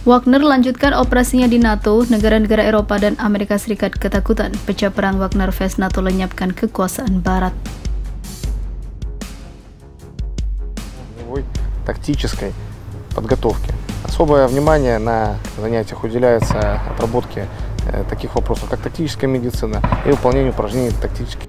Wagner lanjutkan operasinya di NATO, negara-negara Eropa dan Amerika Serikat ketakutan. Pecah perang Wagner vs NATO lenyapkan kekuasaan Barat. Тактической подготовки. Особое внимание на занятиях уделяется отработке таких вопросов, как тактическая медицина и выполнению упражнений тактических.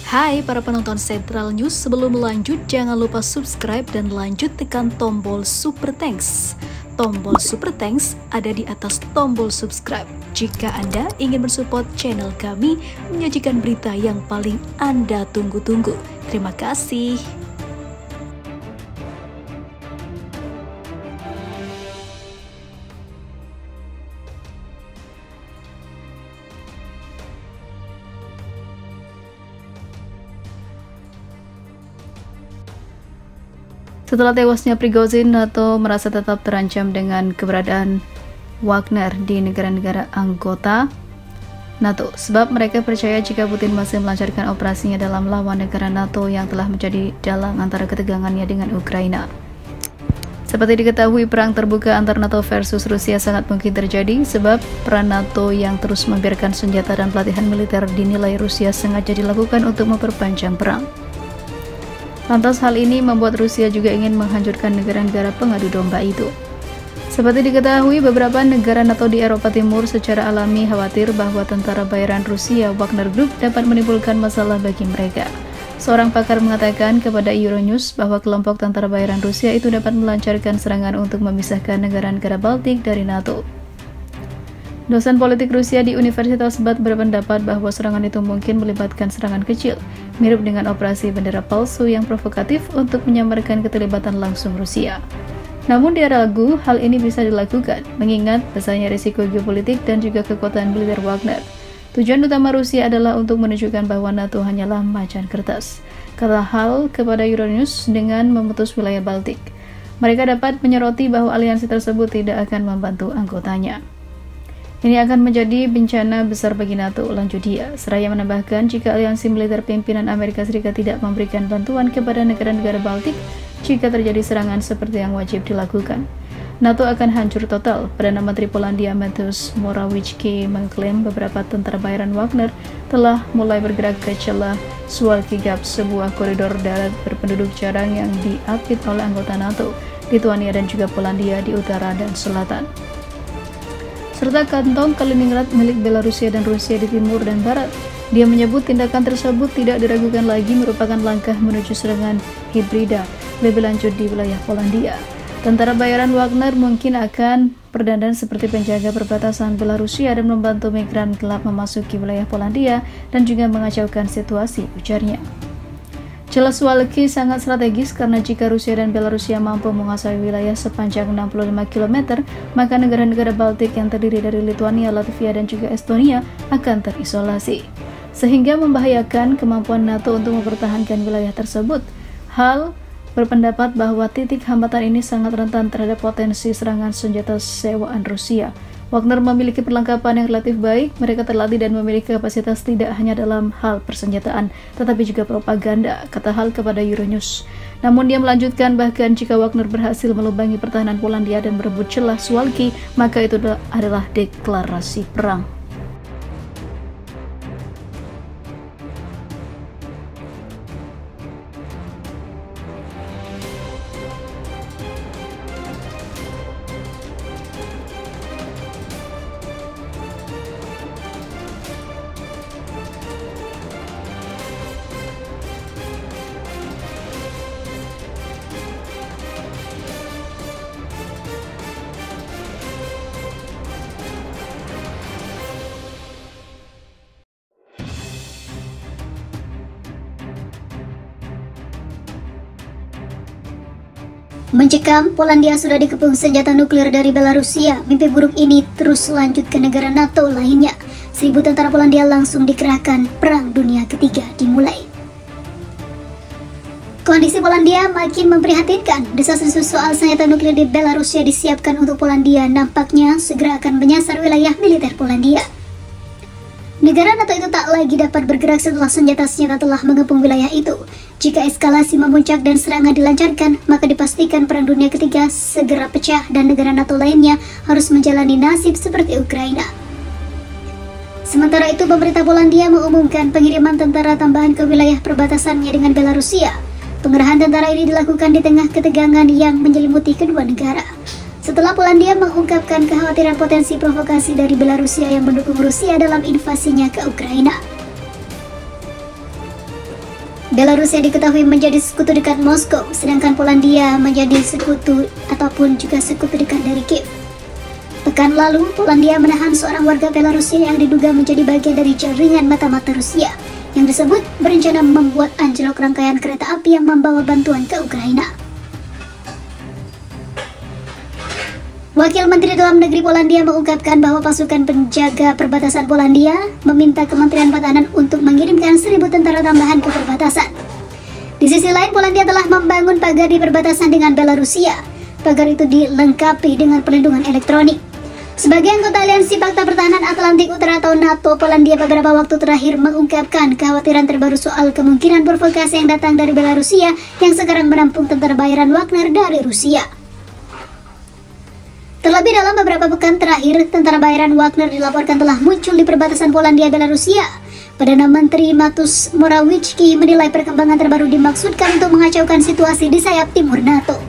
Hai para penonton Central News, sebelum lanjut jangan lupa subscribe dan lanjut tekan tombol Super Thanks. Tombol Super Thanks ada di atas tombol subscribe. Jika Anda ingin mensupport channel kami menyajikan berita yang paling Anda tunggu-tunggu. Terima kasih. Setelah tewasnya Prigozhin, NATO merasa tetap terancam dengan keberadaan Wagner di negara-negara anggota NATO, sebab mereka percaya jika Putin masih melancarkan operasinya dalam lawan negara NATO yang telah menjadi dalang antara ketegangannya dengan Ukraina. Seperti diketahui, perang terbuka antar NATO versus Rusia sangat mungkin terjadi, sebab peran NATO yang terus membiarkan senjata dan pelatihan militer dinilai Rusia sengaja dilakukan untuk memperpanjang perang. Lantas hal ini membuat Rusia juga ingin menghancurkan negara-negara pengadu domba itu. Seperti diketahui, beberapa negara NATO di Eropa Timur secara alami khawatir bahwa tentara bayaran Rusia Wagner Group dapat menimbulkan masalah bagi mereka. Seorang pakar mengatakan kepada Euronews bahwa kelompok tentara bayaran Rusia itu dapat melancarkan serangan untuk memisahkan negara-negara Baltik dari NATO. Dosen politik Rusia di Universitas Bath berpendapat bahwa serangan itu mungkin melibatkan serangan kecil, mirip dengan operasi bendera palsu yang provokatif untuk menyamarkan keterlibatan langsung Rusia. Namun dia ragu hal ini bisa dilakukan, mengingat besarnya risiko geopolitik dan juga kekuatan militer Wagner. Tujuan utama Rusia adalah untuk menunjukkan bahwa NATO hanyalah macan kertas, kata Hall kepada Euronews dengan memutus wilayah Baltik. Mereka dapat menyoroti bahwa aliansi tersebut tidak akan membantu anggotanya. Ini akan menjadi bencana besar bagi NATO, lanjut dia. Seraya menambahkan jika aliansi militer pimpinan Amerika Serikat tidak memberikan bantuan kepada negara-negara Baltik jika terjadi serangan seperti yang wajib dilakukan, NATO akan hancur total. Perdana Menteri Polandia Mateusz Morawiecki mengklaim beberapa tentara bayaran Wagner telah mulai bergerak ke celah Suwalki Gap, sebuah koridor darat berpenduduk jarang yang diapit oleh anggota NATO, Lituania dan juga Polandia di utara dan selatan, serta kantong Kaliningrad milik Belarusia dan Rusia di timur dan barat. Dia menyebut tindakan tersebut tidak diragukan lagi merupakan langkah menuju serangan hibrida lebih lanjut di wilayah Polandia. Tentara bayaran Wagner mungkin akan berdandan seperti penjaga perbatasan Belarusia dan membantu migran gelap memasuki wilayah Polandia dan juga mengacaukan situasi, ujarnya. Celah Suwalki sangat strategis karena jika Rusia dan Belarusia mampu menguasai wilayah sepanjang 65 km, maka negara-negara Baltik yang terdiri dari Lituania, Latvia, dan juga Estonia akan terisolasi, sehingga membahayakan kemampuan NATO untuk mempertahankan wilayah tersebut. Hal berpendapat bahwa titik hambatan ini sangat rentan terhadap potensi serangan senjata sewaan Rusia. Wagner memiliki perlengkapan yang relatif baik, mereka terlatih dan memiliki kapasitas tidak hanya dalam hal persenjataan, tetapi juga propaganda, kata Hal kepada Euronews. Namun dia melanjutkan bahkan jika Wagner berhasil melubangi pertahanan Polandia dan merebut celah Suwalki, maka itu adalah deklarasi perang. Mencekam, Polandia sudah dikepung senjata nuklir dari Belarusia. Mimpi buruk ini terus lanjut ke negara NATO lainnya. 1.000 tentara Polandia langsung dikerahkan. Perang Dunia Ketiga dimulai. Kondisi Polandia makin memprihatinkan. Desas-desus soal senjata nuklir di Belarusia disiapkan untuk Polandia nampaknya segera akan menyasar wilayah militer Polandia. Negara NATO itu tak lagi dapat bergerak setelah senjata-senjata telah mengepung wilayah itu. Jika eskalasi memuncak dan serangan dilancarkan, maka dipastikan Perang Dunia Ketiga segera pecah dan negara NATO lainnya harus menjalani nasib seperti Ukraina. Sementara itu, pemerintah Polandia mengumumkan pengiriman tentara tambahan ke wilayah perbatasannya dengan Belarusia. Pengerahan tentara ini dilakukan di tengah ketegangan yang menyelimuti kedua negara. Setelah Polandia mengungkapkan kekhawatiran potensi provokasi dari Belarusia yang mendukung Rusia dalam invasinya ke Ukraina. Belarusia diketahui menjadi sekutu dekat Moskow, sedangkan Polandia menjadi sekutu ataupun juga sekutu dekat dari Kiev. Pekan lalu, Polandia menahan seorang warga Belarusia yang diduga menjadi bagian dari jaringan mata-mata Rusia, yang disebut berencana membuat anjlok rangkaian kereta api yang membawa bantuan ke Ukraina. Wakil Menteri Dalam Negeri Polandia mengungkapkan bahwa pasukan penjaga perbatasan Polandia meminta Kementerian Pertahanan untuk mengirimkan 1.000 tentara tambahan ke perbatasan. Di sisi lain, Polandia telah membangun pagar di perbatasan dengan Belarusia. Pagar itu dilengkapi dengan pelindungan elektronik. Sebagai anggota Aliansi Fakta Pertahanan Atlantik Utara atau NATO, Polandia beberapa waktu terakhir mengungkapkan kekhawatiran terbaru soal kemungkinan provokasi yang datang dari Belarusia yang sekarang menampung tentara bayaran Wagner dari Rusia. Terlebih dalam beberapa pekan terakhir, tentara bayaran Wagner dilaporkan telah muncul di perbatasan Polandia-Belarusia. Perdana Menteri Mateusz Morawiecki menilai perkembangan terbaru dimaksudkan untuk mengacaukan situasi di sayap timur NATO.